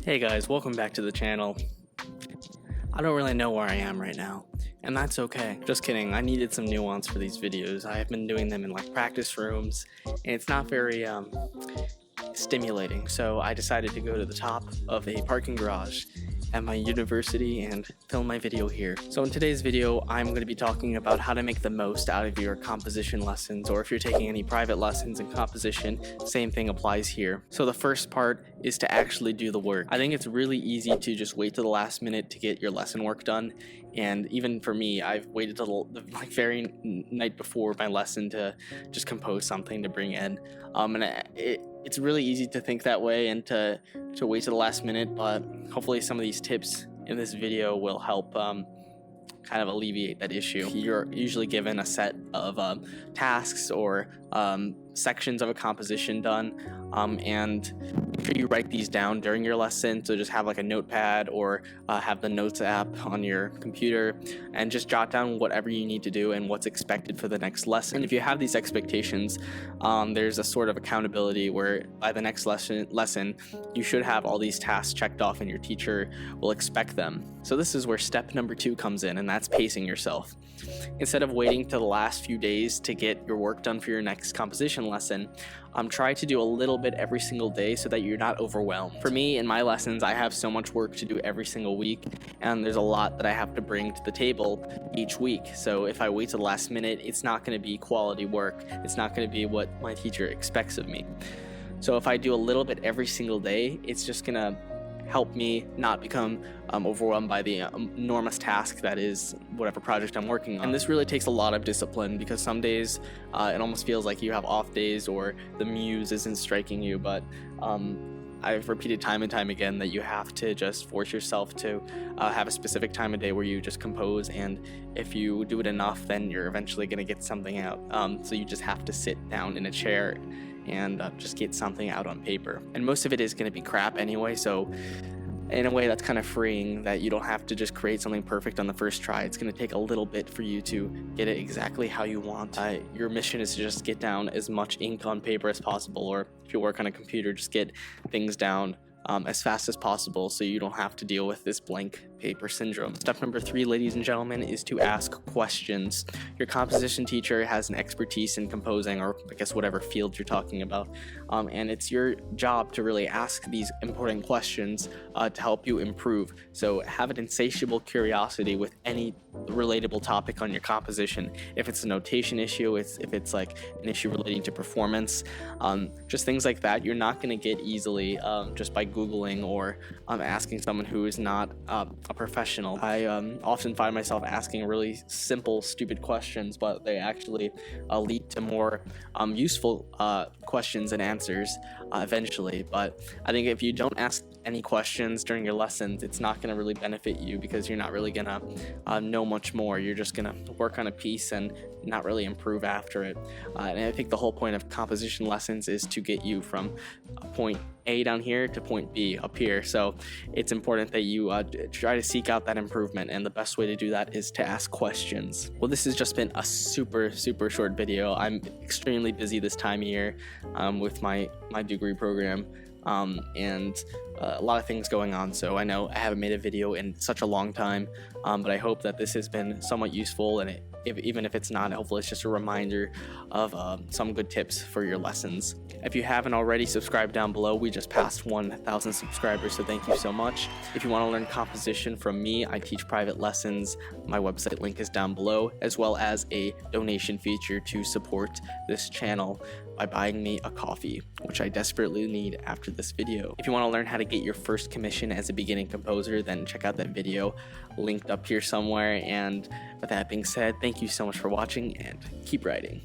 Hey guys, welcome back to the channel. I don't really know where I am right now, and that's okay. Just kidding, I needed some nuance for these videos. I have been doing them in like practice rooms, and it's not very stimulating, so I decided to go to the top of a parking garage at my university and film my video here. So in today's video, I'm going to be talking about how to make the most out of your composition lessons, or if you're taking any private lessons in composition, same thing applies here. So the first part is to actually do the work. I think it's really easy to just wait to the last minute to get your lesson work done, and even for me, I've waited till the very night before my lesson to just compose something to bring in. It's really easy to think that way and to wait to the last minute, but hopefully some of these tips in this video will help kind of alleviate that issue. You're usually given a set of tasks or sections of a composition done, and make sure you write these down during your lesson. So just have like a notepad or have the notes app on your computer and just jot down whatever you need to do and what's expected for the next lesson. If you have these expectations, there's a sort of accountability where by the next lesson you should have all these tasks checked off and your teacher will expect them. So this is where step number 2 comes in, and that's pacing yourself. Instead of waiting to the last few days to get your work done for your next composition lesson, try to do a little bit every single day so that you're not overwhelmed. For me, in my lessons, I have so much work to do every single week, and there's a lot that I have to bring to the table each week. So if I wait to the last minute, it's not going to be quality work. It's not going to be what my teacher expects of me. So if I do a little bit every single day, it's just going to help me not become overwhelmed by the enormous task that is whatever project I'm working on. And this really takes a lot of discipline, because some days it almost feels like you have off days or the muse isn't striking you, but I've repeated time and time again that you have to just force yourself to have a specific time of day where you just compose, and if you do it enough, then you're eventually going to get something out. So you just have to sit down in a chair and just get something out on paper. And most of it is going to be crap anyway, so in a way that's kind of freeing, that you don't have to just create something perfect on the first try. It's going to take a little bit for you to get it exactly how you want. Your mission is to just get down as much ink on paper as possible, or if you work on a computer, just get things down as fast as possible so you don't have to deal with this blank paper syndrome. Step number 3, ladies and gentlemen, is to ask questions. Your composition teacher has an expertise in composing, or I guess whatever field you're talking about, and it's your job to really ask these important questions to help you improve. So have an insatiable curiosity with any relatable topic on your composition. If it's a notation issue, if it's like an issue relating to performance, just things like that, you're not going to get easily just by Googling or asking someone who is not a professional. I often find myself asking really simple, stupid questions, but they actually lead to more useful questions and answers eventually. But I think if you don't ask any questions during your lessons, it's not going to really benefit you, because you're not really going to know much more. You're just going to work on a piece and not really improve after it. And I think the whole point of composition lessons is to get you from point A down here to point B up here. So it's important that you try to seek out that improvement, and the best way to do that is to ask questions. Well, this has just been a super short video. I'm extremely busy this time of year with my degree program, and a lot of things going on, so I know I haven't made a video in such a long time, but I hope that this has been somewhat useful, and even if it's not, hopefully it's just a reminder of some good tips for your lessons. If you haven't already, subscribe down below. We just passed 1,000 subscribers, so thank you so much. If you want to learn composition from me, I teach private lessons. My website link is down below, as well as a donation feature to support this channel by buying me a coffee, which I desperately need after this video. If you want to learn how to get your first commission as a beginning composer, then check out that video linked up here somewhere. And with that being said, thank you so much for watching, and keep writing.